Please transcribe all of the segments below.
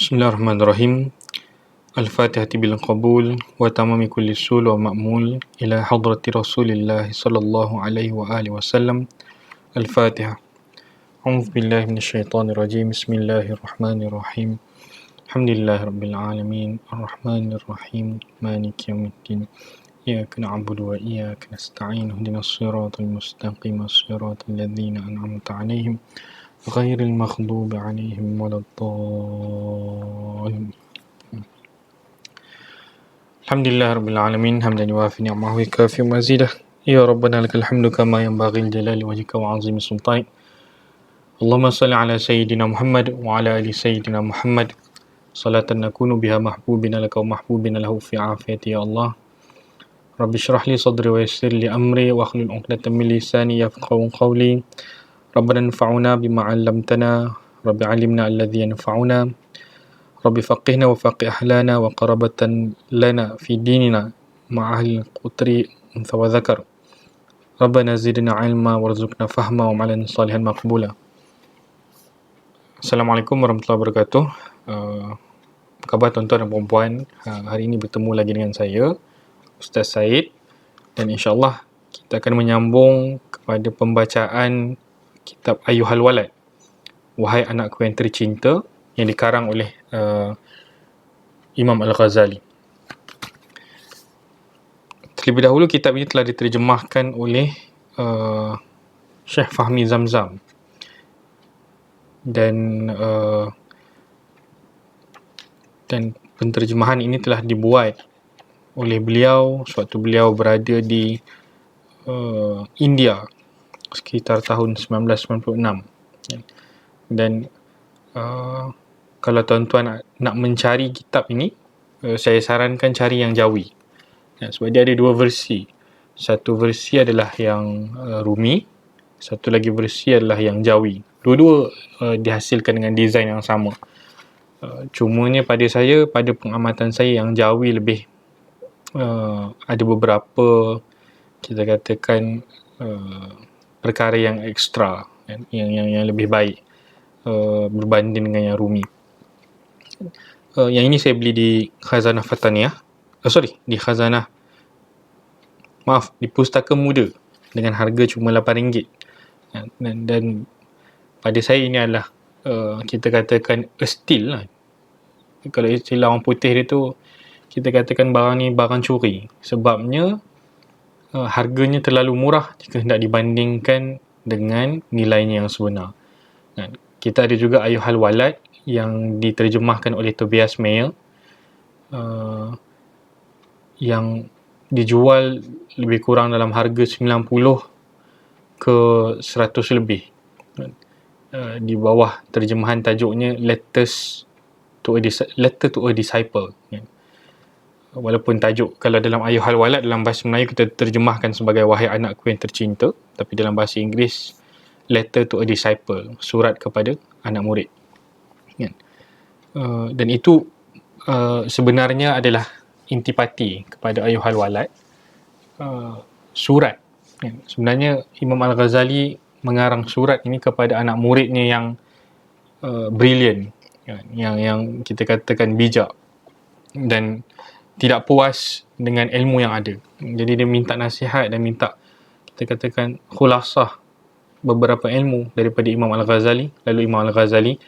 Bismillahirrahmanirrahim. Al-Fatihati bil qabul wa tamami kulli sul wa ma'mul ila hadrati Rasulillah sallallahu alaihi wa alihi wasallam. Al-Fatihah. A'udzu billahi minasyaitonir rajim. Bismillahirrahmanirrahim. Alhamdulillahirabbil alamin. Arrahmanir rahim. Maliki yaumiddin. Iyyaka na'budu wa iyyaka nasta'in. Ihdinas siratal mustaqim. Shiratal ladzina an'amta 'alaihim ghairil maghdubi 'alaihim waladdallin. Alhamdulillah Rabbil Alamin. Hamdan yuwafi ni'amahu wa yukafi mazidah. Ya Rabbana lakal hamdu kama yanbaghi jalali wajhika wa 'azimi sultanik. Allahumma salli ala Sayyidina Muhammad wa ala ali Sayyidina Muhammad salatan nakunu biha mahbubina laka wa mahbubina lahu fi afiyati ya Allah. Rabbi shrah li sadri wa yassir li amri wa hlul 'uqdatam min lisani yafqahu qawli. Rabbana anfa'una bima 'allamtana. Rabbi 'allimna alladhi yanfa'una. Rabbi faqihna wa faqih ahlana wa qarabatan lana fi dinina ma'ahli qutri untha wa dhakar. Rabbana zidna ilma warzuqna fahma wa amalan salihan maqbula. Assalamualaikum warahmatullahi wabarakatuh. Apa khabar tuan-tuan dan puan-puan? Hari ini bertemu lagi dengan saya, Ustaz Said, dan insyaAllah kita akan menyambung kepada pembacaan kitab Ayyuhal Walad, Wahai Anakku yang Tercinta, yang dikarang oleh Imam Al-Ghazali. Terlebih dahulu kitab ini telah diterjemahkan oleh Syekh Fahmi Zamzam, dan penterjemahan ini telah dibuat oleh beliau sewaktu beliau berada di India sekitar tahun 1996. Dan kalau tuan-tuan nak mencari kitab ini, saya sarankan cari yang Jawi, sebab dia ada dua versi. Satu versi adalah yang Rumi, satu lagi versi adalah yang Jawi. Dua-dua dihasilkan dengan desain yang sama. Cumanya pada pengamatan saya, yang Jawi lebih ada beberapa, kita katakan, perkara yang ekstra, yang lebih baik berbanding dengan yang Rumi. Yang ini saya beli di Khazanah Fataniyah, di Pustaka Muda dengan harga cuma RM8. Dan pada saya ini adalah kita katakan a steal lah. Kalau istilah orang putih dia tu, kita katakan barang ni barang curi, sebabnya harganya terlalu murah jika hendak dibandingkan dengan nilainya yang sebenar. Kita ada juga Ayyuhal Walad yang diterjemahkan oleh Tobias Mayer, yang dijual lebih kurang dalam harga 90 ke 100 lebih, di bawah terjemahan tajuknya Letter to a Disciple. Walaupun tajuk, kalau dalam Ayyuhal Walad dalam bahasa Melayu kita terjemahkan sebagai Wahai Anakku yang Tercinta, tapi dalam bahasa Inggeris Letter to a Disciple, surat kepada anak murid. Dan itu sebenarnya adalah intipati kepada Ayyuhal Walad, surat. Sebenarnya Imam Al-Ghazali mengarang surat ini kepada anak muridnya yang brilliant, yang kita katakan bijak dan tidak puas dengan ilmu yang ada. Jadi dia minta nasihat dan minta, kita katakan, khulasah beberapa ilmu daripada Imam Al-Ghazali. Lalu Imam Al-Ghazali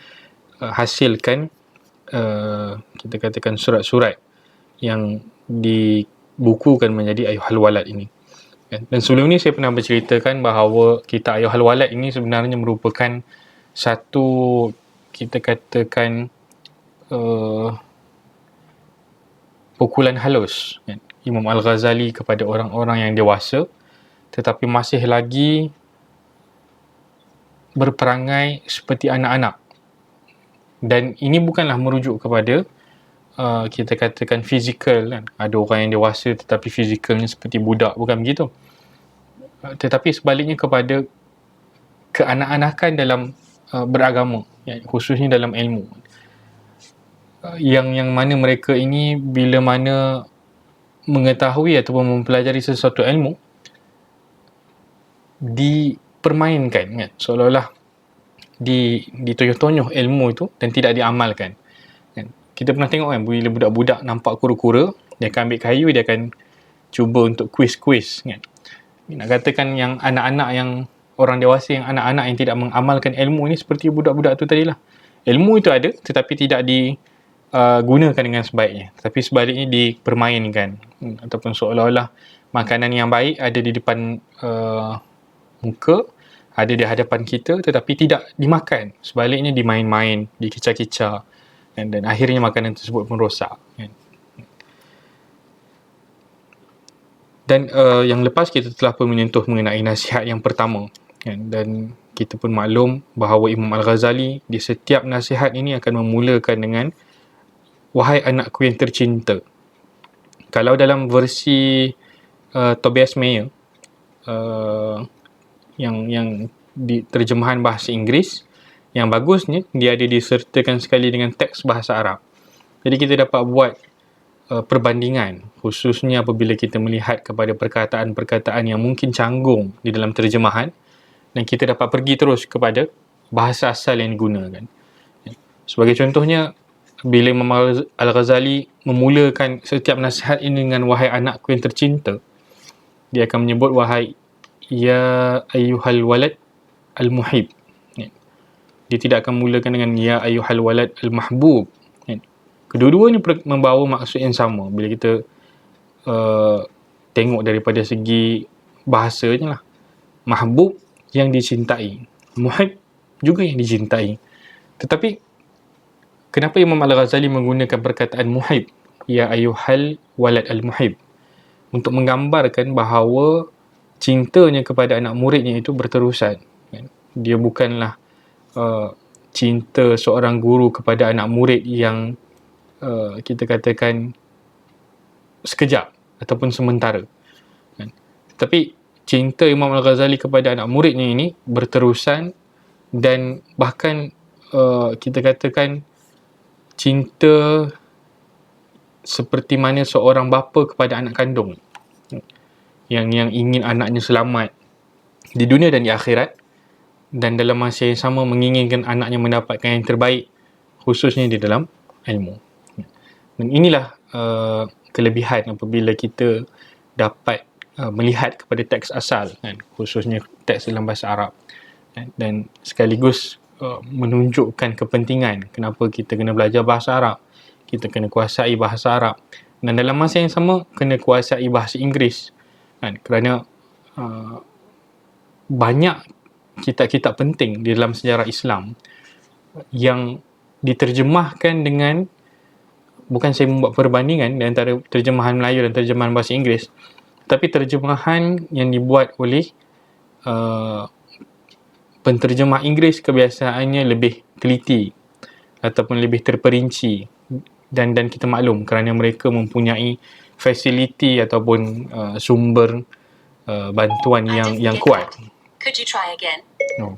hasilkan kita katakan surat-surat yang dibukukan menjadi Ayyuhal Walad ini. Dan sebelum ni saya pernah berceritakan bahawa kitab Ayyuhal Walad ini sebenarnya merupakan satu, kita katakan, pukulan halus Imam Al-Ghazali kepada orang-orang yang dewasa tetapi masih lagi berperangai seperti anak-anak. Dan ini bukanlah merujuk kepada kita katakan fizikal, ada orang yang dewasa tetapi fizikalnya seperti budak, bukan begitu. Tetapi sebaliknya kepada keanak-anakan dalam beragama, khususnya dalam ilmu, yang mana mereka ini bila mana mengetahui ataupun mempelajari sesuatu ilmu, dipermainkan, seolah-olah ditonyoh-tonyoh ilmu itu dan tidak diamalkan. kita pernah tengok kan, bila budak-budak nampak kura-kura, dia akan ambil kayu, dia akan cuba untuk quiz kan. Nak katakan yang anak-anak yang orang dewasa, yang anak-anak yang tidak mengamalkan ilmu ni seperti budak-budak tu tadilah. Ilmu itu ada tetapi tidak digunakan dengan sebaiknya, tapi sebaliknya dipermainkan, ataupun seolah-olah makanan yang baik ada di depan muka, ada di hadapan kita tetapi tidak dimakan, sebaliknya dimain-main, dikicau-kicau, dan akhirnya makanan tersebut pun rosak kan. Dan yang lepas kita telah pun menyentuh mengenai nasihat yang pertama kan? Dan kita pun maklum bahawa Imam Al-Ghazali di setiap nasihat ini akan memulakan dengan wahai anakku yang tercinta. Kalau dalam versi Tobias Mayer yang di terjemahan bahasa Inggeris, yang bagusnya dia ada disertakan sekali dengan teks bahasa Arab. Jadi kita dapat buat perbandingan, khususnya apabila kita melihat kepada perkataan-perkataan yang mungkin canggung di dalam terjemahan, dan kita dapat pergi terus kepada bahasa asal yang digunakan. Sebagai contohnya, bila Imam Al-Ghazali memulakan setiap nasihat ini dengan wahai anakku yang tercinta, dia akan menyebut wahai ya ayyuhal walad al-muhib. Dia tidak akan mulakan dengan ya ayyuhal walad al-mahbub. Kedua-duanya membawa maksud yang sama bila kita tengok daripada segi bahasanya lah. Mahbub yang dicintai, muhib juga yang dicintai. Tetapi kenapa Imam Al-Ghazali menggunakan perkataan muhib, ya ayyuhal walad al-muhib, untuk menggambarkan bahawa cintanya kepada anak muridnya itu berterusan. Dia bukanlah cinta seorang guru kepada anak murid yang kita katakan sekejap ataupun sementara. Tapi cinta Imam Al-Ghazali kepada anak muridnya ini berterusan, dan bahkan kita katakan cinta seperti mana seorang bapa kepada anak kandung yang ingin anaknya selamat di dunia dan di akhirat, dan dalam masa yang sama menginginkan anaknya mendapatkan yang terbaik, khususnya di dalam ilmu. Dan inilah kelebihan apabila kita dapat melihat kepada teks asal kan, khususnya teks dalam bahasa Arab, dan sekaligus menunjukkan kepentingan kenapa kita kena belajar bahasa Arab, kita kena kuasai bahasa Arab, dan dalam masa yang sama kena kuasai bahasa Inggeris kan, kerana banyak kitab-kitab penting di dalam sejarah Islam yang diterjemahkan dengan, bukan saya membuat perbandingan di antara terjemahan Melayu dan terjemahan bahasa Inggeris, tapi terjemahan yang dibuat oleh penterjemah Inggeris kebiasaannya lebih teliti ataupun lebih terperinci, dan kita maklum kerana mereka mempunyai fasiliti ataupun sumber bantuan yang kuat. Could you try again? No.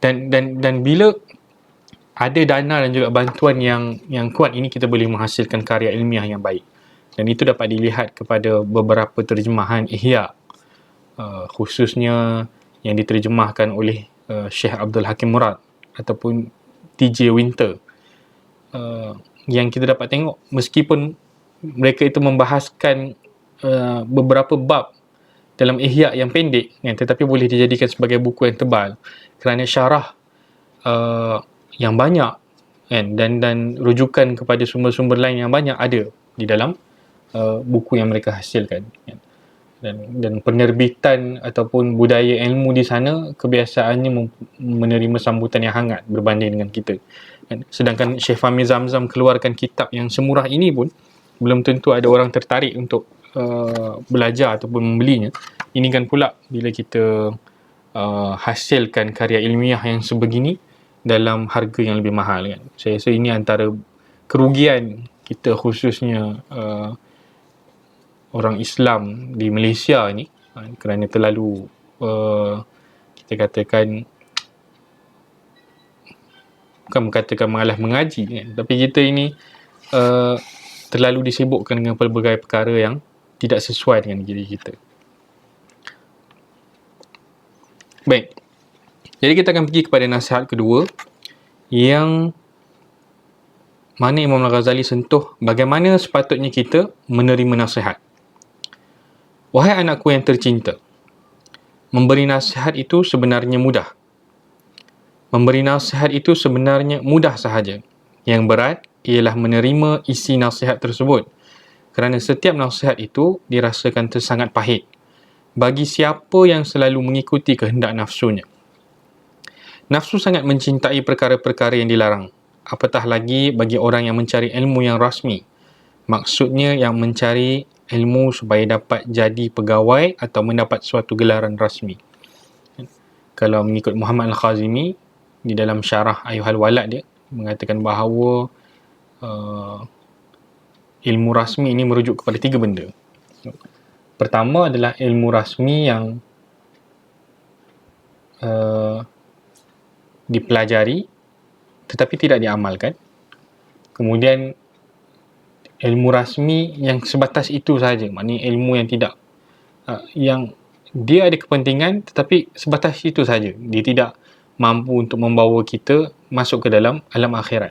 Dan bila ada dana dan juga bantuan yang kuat ini, kita boleh menghasilkan karya ilmiah yang baik. Dan itu dapat dilihat kepada beberapa terjemahan Ihya, khususnya yang diterjemahkan oleh Syekh Abdul Hakim Murad ataupun TJ Winter, yang kita dapat tengok meskipun mereka itu membahaskan beberapa bab dalam Ihya yang pendek kan, tetapi boleh dijadikan sebagai buku yang tebal kerana syarah yang banyak kan, dan rujukan kepada sumber-sumber lain yang banyak ada di dalam buku yang mereka hasilkan kan. Dan penerbitan ataupun budaya ilmu di sana kebiasaannya menerima sambutan yang hangat berbanding dengan kita kan. Sedangkan Syekh Fahmi Zamzam keluarkan kitab yang semurah ini pun belum tentu ada orang tertarik untuk belajar ataupun membelinya. Ini kan pula bila kita hasilkan karya ilmiah yang sebegini dalam harga yang lebih mahal kan. Saya rasa ini antara kerugian kita, khususnya orang Islam di Malaysia ni, kerana terlalu kita katakan, bukan mengatakan malas mengaji kan, tapi kita ini terlalu disibukkan dengan pelbagai perkara yang tidak sesuai dengan diri kita. Baik, jadi kita akan pergi kepada nasihat kedua yang mana Imam Al-Ghazali sentuh bagaimana sepatutnya kita menerima nasihat. Wahai anakku yang tercinta, memberi nasihat itu sebenarnya mudah. Memberi nasihat itu sebenarnya mudah sahaja. Yang berat ialah menerima isi nasihat tersebut. Kerana setiap nasihat itu dirasakan sangat pahit bagi siapa yang selalu mengikuti kehendak nafsunya. Nafsu sangat mencintai perkara-perkara yang dilarang. Apatah lagi bagi orang yang mencari ilmu yang rasmi. Maksudnya yang mencari ilmu supaya dapat jadi pegawai atau mendapat suatu gelaran rasmi. Kalau mengikut Muhammad Al-Khazimi, di dalam syarah Ayyuhal Walad dia mengatakan bahawa ilmu rasmi ini merujuk kepada 3 benda. Pertama adalah ilmu rasmi yang dipelajari tetapi tidak diamalkan. Kemudian ilmu rasmi yang sebatas itu saja, maknanya ilmu yang tidak yang dia ada kepentingan tetapi sebatas itu saja. Dia tidak mampu untuk membawa kita masuk ke dalam alam akhirat.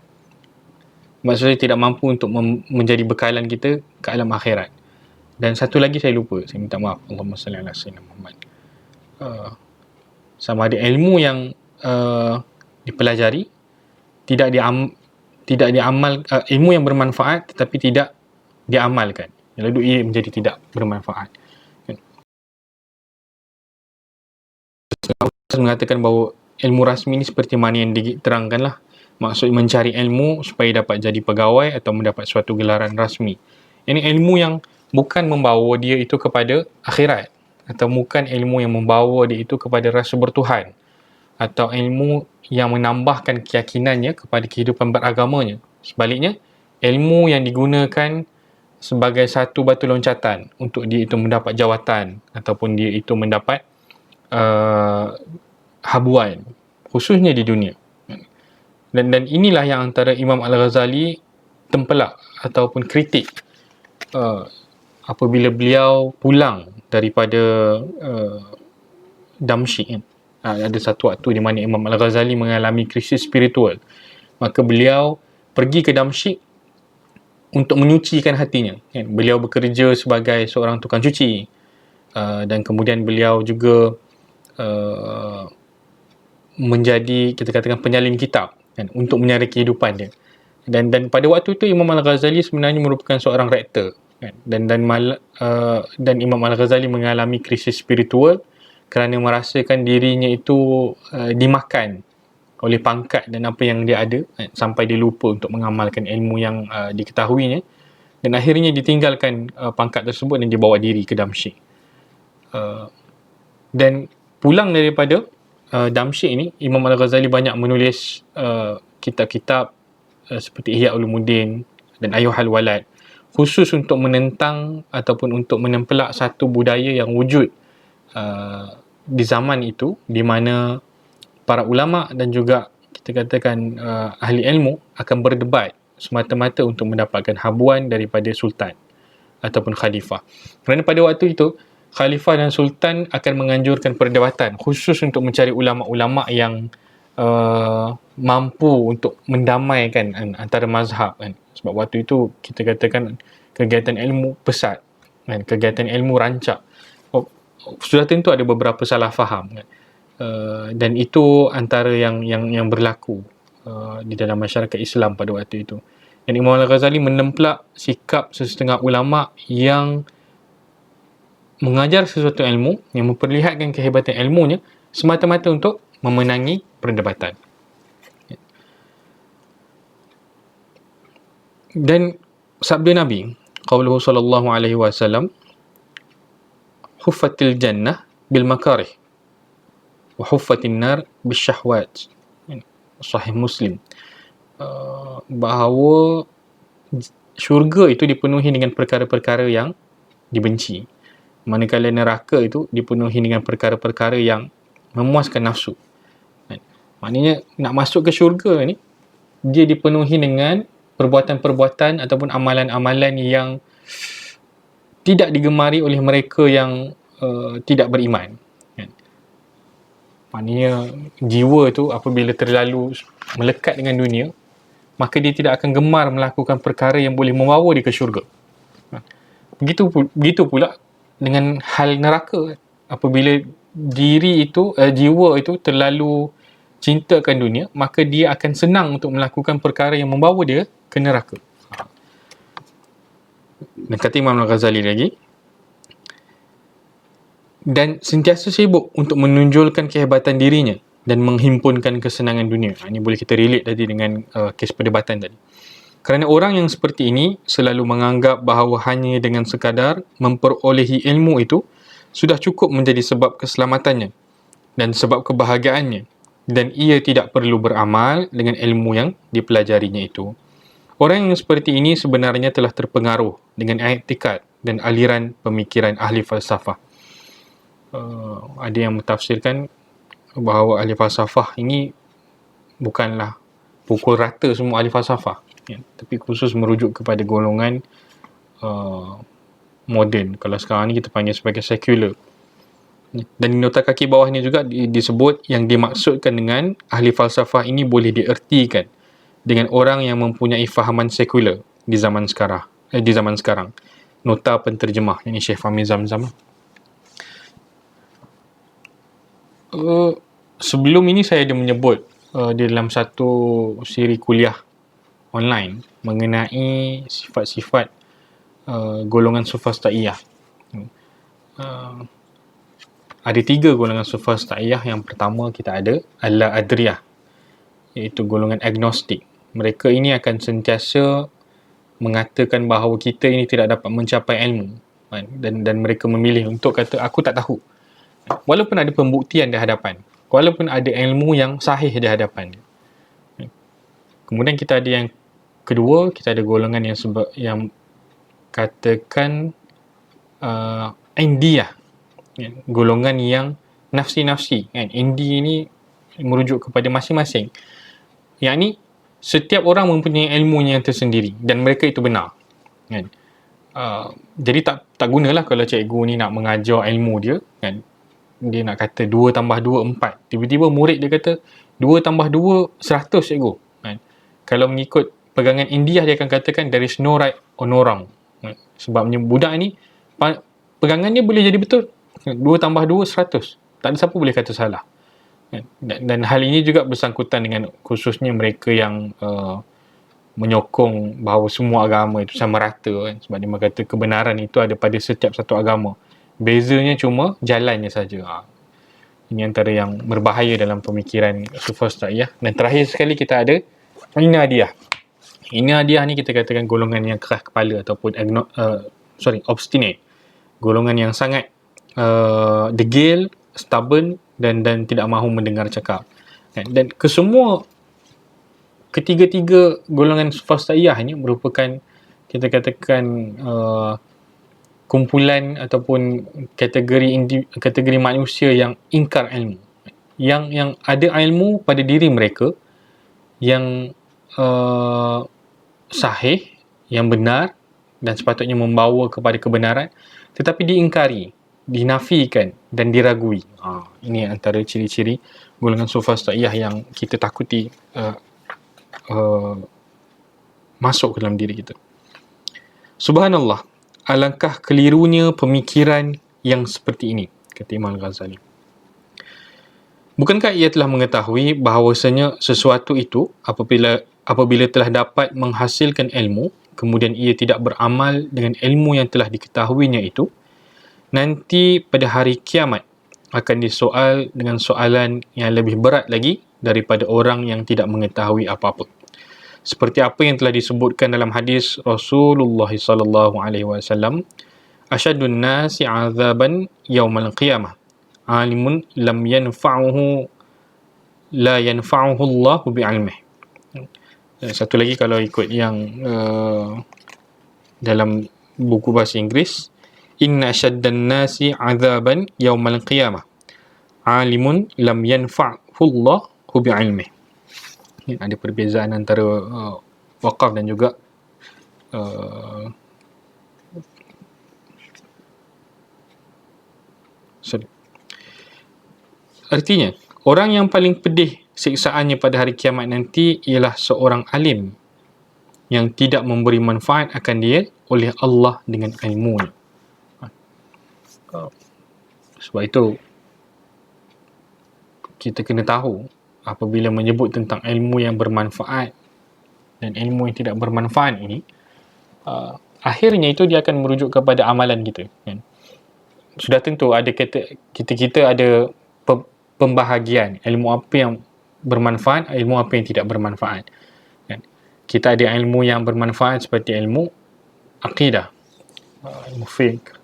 Maksudnya tidak mampu untuk menjadi bekalan kita ke alam akhirat. Dan satu lagi saya lupa, saya minta maaf. Allahumma salli ala sayyidina Muhammad. Sama ada ilmu yang dipelajari, tidak diamal, ilmu yang bermanfaat tetapi tidak diamalkan, lalu ia menjadi tidak bermanfaat. Saya mengatakan bahawa ilmu rasmi ini seperti mana yang diterangkanlah. Maksud mencari ilmu supaya dapat jadi pegawai atau mendapat suatu gelaran rasmi. Ini ilmu yang bukan membawa dia itu kepada akhirat, atau bukan ilmu yang membawa dia itu kepada rasa bertuhan, atau ilmu yang menambahkan keyakinannya kepada kehidupan beragamanya. Sebaliknya, ilmu yang digunakan sebagai satu batu loncatan untuk dia itu mendapat jawatan ataupun dia itu mendapat habuan, khususnya di dunia. Dan inilah yang antara Imam Al-Ghazali tempelak ataupun kritik apabila beliau pulang daripada Damsyik. Ada satu waktu di mana Imam Al-Ghazali mengalami krisis spiritual. Maka beliau pergi ke Damsyik untuk menyucikan hatinya. Beliau bekerja sebagai seorang tukang cuci, dan kemudian beliau juga menjadi, kita katakan, penyalin kitab untuk menyara kehidupan dia. Dan pada waktu itu Imam Al-Ghazali sebenarnya merupakan seorang rektor, dan Imam Al-Ghazali mengalami krisis spiritual kerana merasakan dirinya itu dimakan oleh pangkat dan apa yang dia ada, sampai dia lupa untuk mengamalkan ilmu yang diketahuinya, dan akhirnya ditinggalkan pangkat tersebut dan dibawa diri ke Damsyik. Dan pulang daripada Damsyik ini, Imam Al-Ghazali banyak menulis kitab-kitab seperti Ihya Ulumuddin dan Ayyuhal Walad, khusus untuk menentang ataupun untuk menempelak satu budaya yang wujud di zaman itu, di mana para ulama dan juga, kita katakan, ahli ilmu akan berdebat semata-mata untuk mendapatkan habuan daripada sultan ataupun khalifah. Kerana pada waktu itu khalifah dan sultan akan menganjurkan perdebatan khusus untuk mencari ulama-ulama yang mampu untuk mendamaikan antara mazhab, sebab waktu itu kita katakan kegiatan ilmu pesat, kegiatan ilmu rancak. Sudah tentu ada beberapa salah faham, dan itu antara yang berlaku di dalam masyarakat Islam pada waktu itu. Dan Imam Al-Ghazali menemplak sikap sesetengah ulama yang mengajar sesuatu ilmu, yang memperlihatkan kehebatan ilmunya semata-mata untuk memenangi perdebatan. Dan sabda Nabi, qauluhu sallallahu alaihi wasallam, huffatil jannah bil makarih wa huffatin nar bis syahwat. Sahih Muslim. Bahawa syurga itu dipenuhi dengan perkara-perkara yang dibenci, manakala neraka itu dipenuhi dengan perkara-perkara yang memuaskan nafsu. Maknanya nak masuk ke syurga ni, dia dipenuhi dengan perbuatan-perbuatan ataupun amalan-amalan yang tidak digemari oleh mereka yang tidak beriman. Maknanya jiwa tu apabila terlalu melekat dengan dunia, maka dia tidak akan gemar melakukan perkara yang boleh membawa dia ke syurga. Begitu pula dengan hal neraka. Apabila jiwa itu terlalu cintakan dunia, maka dia akan senang untuk melakukan perkara yang membawa dia ke neraka. Dan kata Imam Al-Ghazali lagi, dan sentiasa sibuk untuk menonjolkan kehebatan dirinya dan menghimpunkan kesenangan dunia. Ini boleh kita relate tadi dengan kes perdebatan tadi. Kerana orang yang seperti ini selalu menganggap bahawa hanya dengan sekadar memperolehi ilmu itu sudah cukup menjadi sebab keselamatannya dan sebab kebahagiaannya, dan ia tidak perlu beramal dengan ilmu yang dipelajarinya itu. Orang yang seperti ini sebenarnya telah terpengaruh dengan i'tikad dan aliran pemikiran ahli falsafah. Ada yang mentafsirkan bahawa ahli falsafah ini bukanlah pukul rata semua ahli falsafah, ya, tapi khusus merujuk kepada golongan moden. Kalau sekarang ni kita panggil sebagai sekular. Dan di nota kaki bawah ni juga disebut yang dimaksudkan dengan ahli falsafah ini boleh diertikan dengan orang yang mempunyai fahaman sekular di zaman sekarang. Nota penterjemah, ini Syekh Fahmi Zamzam. Sebelum ini saya ada menyebut di dalam satu siri kuliah online mengenai sifat-sifat golongan sufas ta'iyah. Ada 3 golongan sufas ta'iyah. Yang pertama kita ada al-adriyah, iaitu golongan agnostik. Mereka ini akan sentiasa mengatakan bahawa kita ini tidak dapat mencapai ilmu, dan mereka memilih untuk kata aku tak tahu, walaupun ada pembuktian di hadapan, walaupun ada ilmu yang sahih di hadapan. Kemudian kita ada yang kedua, kita ada golongan yang katakan indiyah, golongan yang nafsi-nafsi, kan. Indi ini merujuk kepada masing-masing, yakni setiap orang mempunyai ilmunya yang tersendiri dan mereka itu benar, kan. Jadi tak gunalah kalau cikgu ni nak mengajar ilmu dia, kan, dia nak kata 2 tambah 2 4, tiba-tiba murid dia kata 2 tambah 2 100 cikgu, kan. Kalau mengikut pegangan Indiah, dia akan katakan there is no right or no wrong, kan. Sebabnya budak ni pegangan dia boleh jadi betul, 2 tambah 2 100, tak ada siapa boleh kata salah, kan. Dan hal ini juga bersangkutan dengan khususnya mereka yang menyokong bahawa semua agama itu sama rata, kan. Sebab dia kata kebenaran itu ada pada setiap satu agama, bezanya cuma jalannya saja. Ini antara yang berbahaya dalam pemikiran sufas ta'iyah. Dan terakhir sekali kita ada inadiyah. Inadiyah ni kita katakan golongan yang keras kepala ataupun obstinate, golongan yang sangat degil, stubborn dan tidak mahu mendengar cakap, kan. Dan ketiga-tiga golongan sufas ta'iyah ni merupakan kita katakan kumpulan ataupun kategori manusia yang ingkar ilmu, yang ada ilmu pada diri mereka yang sahih, yang benar dan sepatutnya membawa kepada kebenaran, tetapi diingkari, dinafikan dan diragui. Ini antara ciri-ciri golongan sufas ta'iyah yang kita takuti masuk ke dalam diri kita. Subhanallah, alangkah kelirunya pemikiran yang seperti ini, kata Imam Al-Ghazali. Bukankah ia telah mengetahui bahawasanya sesuatu itu apabila telah dapat menghasilkan ilmu, kemudian ia tidak beramal dengan ilmu yang telah diketahuinya itu, nanti pada hari kiamat akan disoal dengan soalan yang lebih berat lagi daripada orang yang tidak mengetahui apa-apa. Seperti apa yang telah disebutkan dalam hadis Rasulullah sallallahu alaihi wasallam, asyadun nasi 'adzaban yaumal qiyamah alimun lam yanfa'uhu la yanfa'uhu Allah bi'ilmihi. Satu lagi kalau ikut yang dalam buku bahasa Inggeris, inna asyaddan nasi 'adzaban yaumal qiyamah alimun lam yanfa'uhu Allah bi'ilmihi. Ada perbezaan antara waqaf dan juga artinya, orang yang paling pedih siksaannya pada hari kiamat nanti ialah seorang alim yang tidak memberi manfaat akan dia oleh Allah dengan ilmunya. Sebab itu kita kena tahu apabila menyebut tentang ilmu yang bermanfaat dan ilmu yang tidak bermanfaat ini, akhirnya itu dia akan merujuk kepada amalan kita, kan? Sudah tentu ada kita ada pembahagian ilmu apa yang bermanfaat, ilmu apa yang tidak bermanfaat, kan? Kita ada ilmu yang bermanfaat seperti ilmu akidah, ilmu fiqh,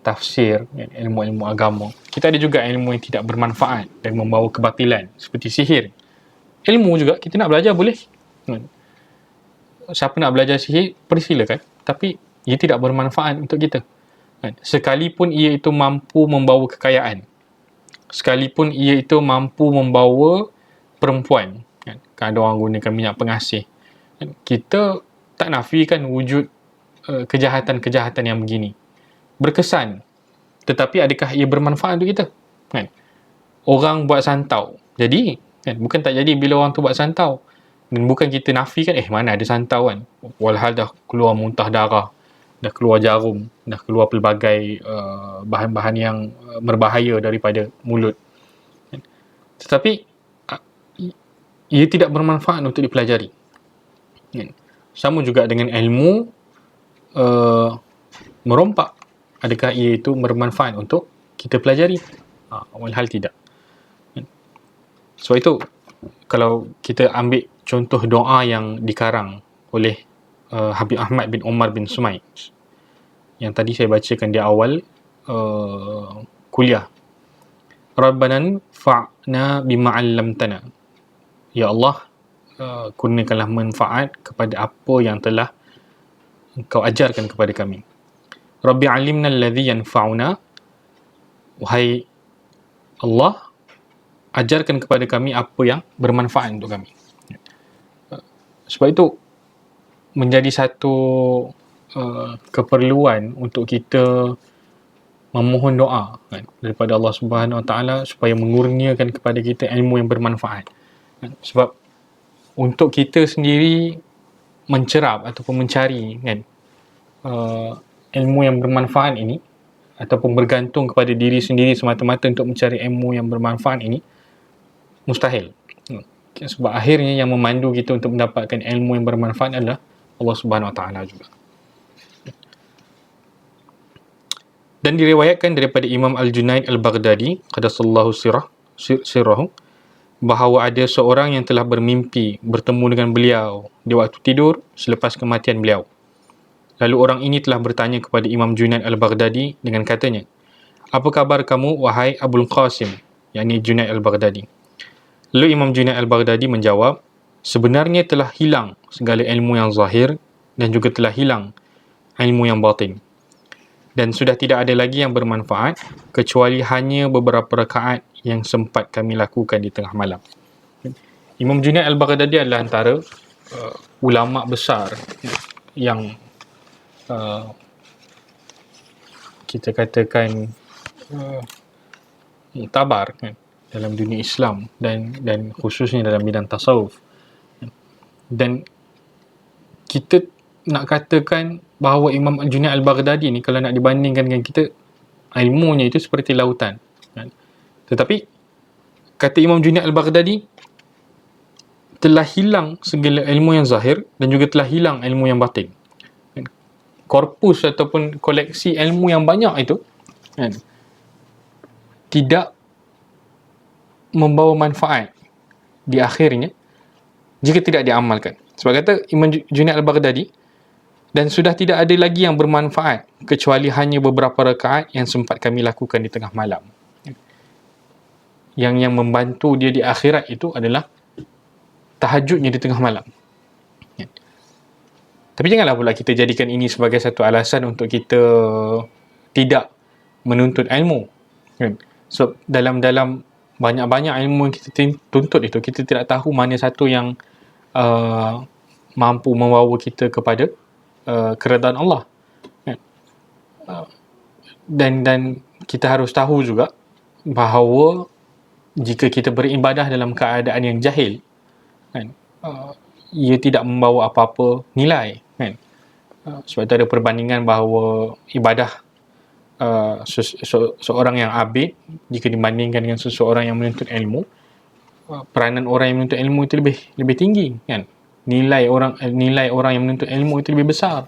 tafsir, ilmu-ilmu agama. Kita ada juga ilmu yang tidak bermanfaat dan membawa kebatilan seperti sihir. Ilmu juga kita nak belajar boleh, siapa nak belajar sihir persilakan, tapi ia tidak bermanfaat untuk kita, sekalipun ia itu mampu membawa kekayaan, sekalipun ia itu mampu membawa perempuan, kan ada orang gunakan minyak pengasih, kita tak nafikan wujud kejahatan-kejahatan yang begini berkesan, tetapi adakah ia bermanfaat untuk kita, kan? Orang buat santau jadi, kan? Bukan tak jadi bila orang tu buat santau, dan bukan kita nafikan mana ada santau, kan, walhal dah keluar muntah darah, dah keluar jarum, dah keluar pelbagai bahan-bahan yang berbahaya daripada mulut, kan? Tetapi ia tidak bermanfaat untuk dipelajari, kan? Sama juga dengan ilmu merompak, adakah ia itu bermanfaat untuk kita pelajari? Walhal tidak. Sebab itu kalau kita ambil contoh doa yang dikarang oleh Habib Ahmad bin Umar bin Sumaid yang tadi saya bacakan di awal kuliah, Rabbana fa'na bima 'allamtana, ya Allah, kurniakanlah manfaat kepada apa yang telah Engkau ajarkan kepada kami. Rabbi 'allimna alladhi yanfa'una, wahai Allah, ajarkan kepada kami apa yang bermanfaat untuk kami. Sebab itu menjadi satu keperluan untuk kita memohon doa, kan, daripada Allah Subhanahu Wa Taala supaya mengurniakan kepada kita ilmu yang bermanfaat, kan? Sebab untuk kita sendiri mencerap ataupun mencari, kan, ilmu yang bermanfaat ini, ataupun bergantung kepada diri sendiri semata-mata untuk mencari ilmu yang bermanfaat ini mustahil. Sebab akhirnya yang memandu kita untuk mendapatkan ilmu yang bermanfaat adalah Allah Subhanahu Wa Taala juga. Dan diriwayatkan daripada Imam Al-Junaid Al-Baghdadi qaddasallahu sirrahu bahawa ada seorang yang telah bermimpi bertemu dengan beliau di waktu tidur selepas kematian beliau. Lalu orang ini telah bertanya kepada Imam Junaid Al-Baghdadi dengan katanya, apa kabar kamu wahai Abul Qasim, yakni Junaid Al-Baghdadi? Lalu Imam Junaid Al-Baghdadi menjawab, sebenarnya telah hilang segala ilmu yang zahir dan juga telah hilang ilmu yang batin, dan sudah tidak ada lagi yang bermanfaat kecuali hanya beberapa rakaat yang sempat kami lakukan di tengah malam. Imam Junaid Al-Baghdadi adalah antara ulama besar yang kita katakan muktabar, kan, dalam dunia Islam dan khususnya dalam bidang tasawuf. Dan kita nak katakan bahawa Imam Junaid Al-Baghdadi ni, kalau nak dibandingkan dengan kita, ilmunya itu seperti lautan, kan? Tetapi kata Imam Junaid Al-Baghdadi, telah hilang segala ilmu yang zahir dan juga telah hilang ilmu yang batin. Korpus ataupun koleksi ilmu yang banyak itu, kan, tidak membawa manfaat di akhirnya jika tidak diamalkan. Sebab kata Imam Junaid Al-Baghdadi, dan sudah tidak ada lagi yang bermanfaat kecuali hanya beberapa rakaat yang sempat kami lakukan di tengah malam. Yang membantu dia di akhirat itu adalah tahajudnya di tengah malam. Tapi janganlah pula kita jadikan ini sebagai satu alasan untuk kita tidak menuntut ilmu, kan? So, dalam banyak-banyak ilmu yang kita tuntut itu, kita tidak tahu mana satu yang mampu membawa kita kepada keredaan Allah, kan? Dan kita harus tahu juga bahawa jika kita beribadah dalam keadaan yang jahil, kan, ia tidak membawa apa-apa nilai, kan? Sebab itu ada perbandingan bahawa ibadah seorang yang abid jika dibandingkan dengan seseorang yang menuntut ilmu, peranan orang yang menuntut ilmu itu lebih tinggi, kan? Nilai orang yang menuntut ilmu itu lebih besar.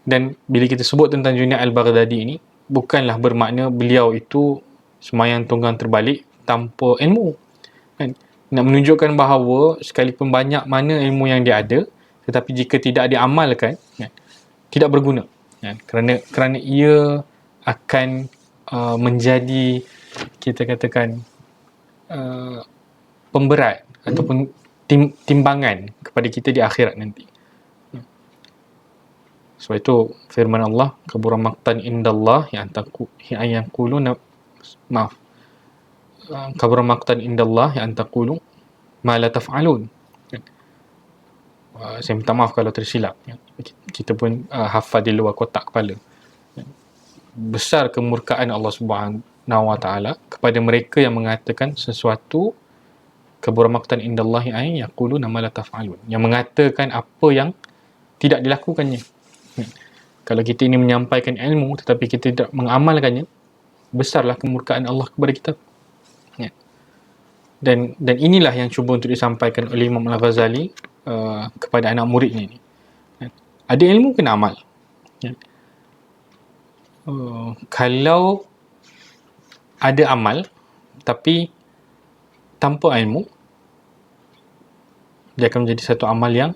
Dan bila kita sebut tentang Junaid al-Baghdadi ini, bukanlah bermakna beliau itu sembahyang tunggang terbalik tanpa ilmu, kan? Nak menunjukkan bahawa sekalipun banyak mana ilmu yang dia ada, tetapi jika tidak diamalkan, kan, tidak berguna, kan? Kerana ia akan menjadi, kita katakan, pemberat ataupun timbangan kepada kita di akhirat nanti. Sebab itu firman Allah, kabura maqtan indallah yang yaqulu, maaf, kabura maqtan indallah yang taqulu ma la taf'alun. Saya minta maaf kalau tersilap, kita pun hafal di luar kotak kepala. Besar kemurkaan Allah Subhanahu wa taala kepada mereka yang mengatakan sesuatu, kabura maqtan indallah yang yaqulu ma la taf'alun, yang mengatakan apa yang tidak dilakukannya. Kalau kita ini menyampaikan ilmu tetapi kita tidak mengamalkannya, besarlah kemurkaan Allah kepada kita. Dan inilah yang cuba untuk disampaikan oleh Imam Al-Ghazali kepada anak muridnya ini. Ada ilmu, kena amal. Kalau ada amal tapi tanpa ilmu, dia akan menjadi satu amal yang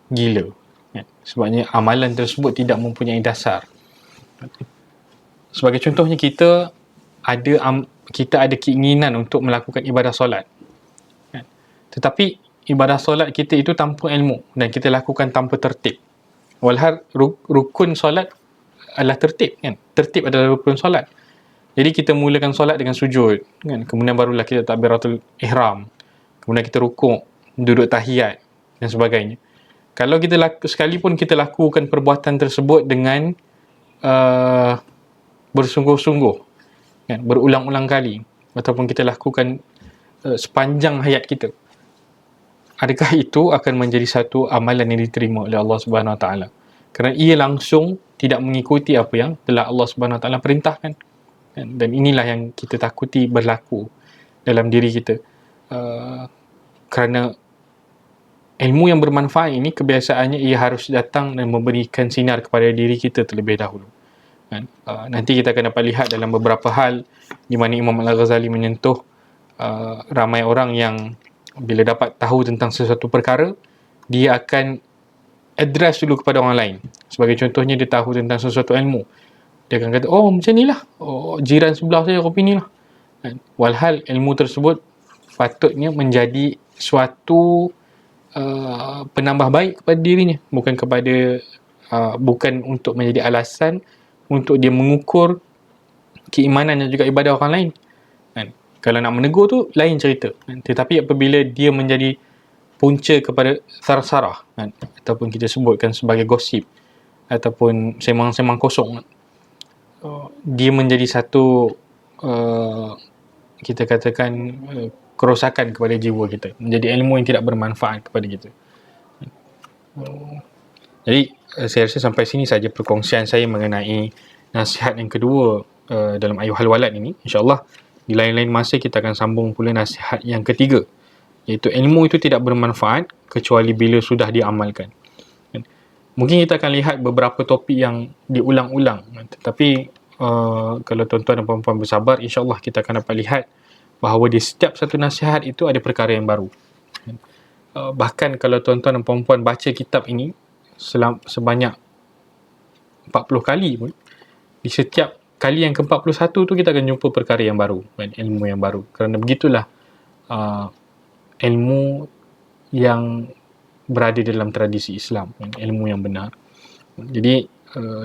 gila. Sebabnya amalan tersebut tidak mempunyai dasar. Sebagai contohnya, kita ada keinginan untuk melakukan ibadah solat, tetapi ibadah solat kita itu tanpa ilmu dan kita lakukan tanpa tertib. Walhal rukun solat adalah tertib, kan? Tertib adalah rukun solat. Jadi kita mulakan solat dengan sujud, kan? Kemudian barulah kita takbiratul ihram, kemudian kita rukuk, duduk tahiyat dan sebagainya. Kalau sekalipun kita lakukan perbuatan tersebut dengan bersungguh-sungguh, kan, berulang-ulang kali, ataupun kita lakukan sepanjang hayat kita, adakah itu akan menjadi satu amalan yang diterima oleh Allah Subhanahu Wa Taala? Kerana ia langsung tidak mengikuti apa yang telah Allah Subhanahu Wa Taala perintahkan, kan? Dan inilah yang kita takuti berlaku dalam diri kita, kerana ilmu yang bermanfaat ini kebiasaannya ia harus datang dan memberikan sinar kepada diri kita terlebih dahulu. Nanti kita akan dapat lihat dalam beberapa hal di mana Imam Al-Ghazali menyentuh ramai orang yang bila dapat tahu tentang sesuatu perkara, dia akan address dulu kepada orang lain. Sebagai contohnya, dia tahu tentang sesuatu ilmu, dia akan kata, oh macam ni lah, jiran sebelah saya kopi ni lah. Walhal ilmu tersebut patutnya menjadi suatu penambah baik kepada dirinya, bukan untuk menjadi alasan untuk dia mengukur keimanan dan juga ibadah orang lain, kan? Kalau nak menegur tu lain cerita, kan? Tetapi apabila dia menjadi punca kepada sarsarah, kan? Ataupun kita sebutkan sebagai gosip ataupun semang-semang kosong, dia menjadi satu kita katakan kerosakan kepada jiwa kita, menjadi ilmu yang tidak bermanfaat kepada kita. Jadi saya rasa sampai sini saja perkongsian saya mengenai nasihat yang kedua dalam Ayuhal Walad ini. InsyaAllah di lain-lain masa kita akan sambung pula nasihat yang ketiga, iaitu ilmu itu tidak bermanfaat kecuali bila sudah diamalkan. Mungkin kita akan lihat beberapa topik yang diulang-ulang, tetapi kalau tuan-tuan dan puan-puan bersabar, insyaAllah kita akan dapat lihat bahawa di setiap satu nasihat itu ada perkara yang baru. Bahkan kalau tuan-tuan dan puan-puan baca kitab ini sebanyak 40 kali pun, di setiap kali yang ke-41 tu kita akan jumpa perkara yang baru, ilmu yang baru. Kerana begitulah ilmu yang berada dalam tradisi Islam, ilmu yang benar. Jadi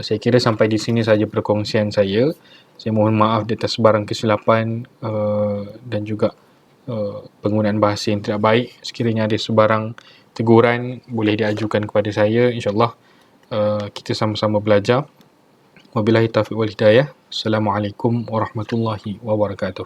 saya kira sampai di sini saja perkongsian saya. Saya mohon maaf di atas sebarang kesilapan dan juga penggunaan bahasa yang tidak baik. Sekiranya ada sebarang teguran, boleh diajukan kepada saya. InsyaAllah kita sama-sama belajar. Wabillahi taufiq wal hidayah. Assalamualaikum warahmatullahi wabarakatuh.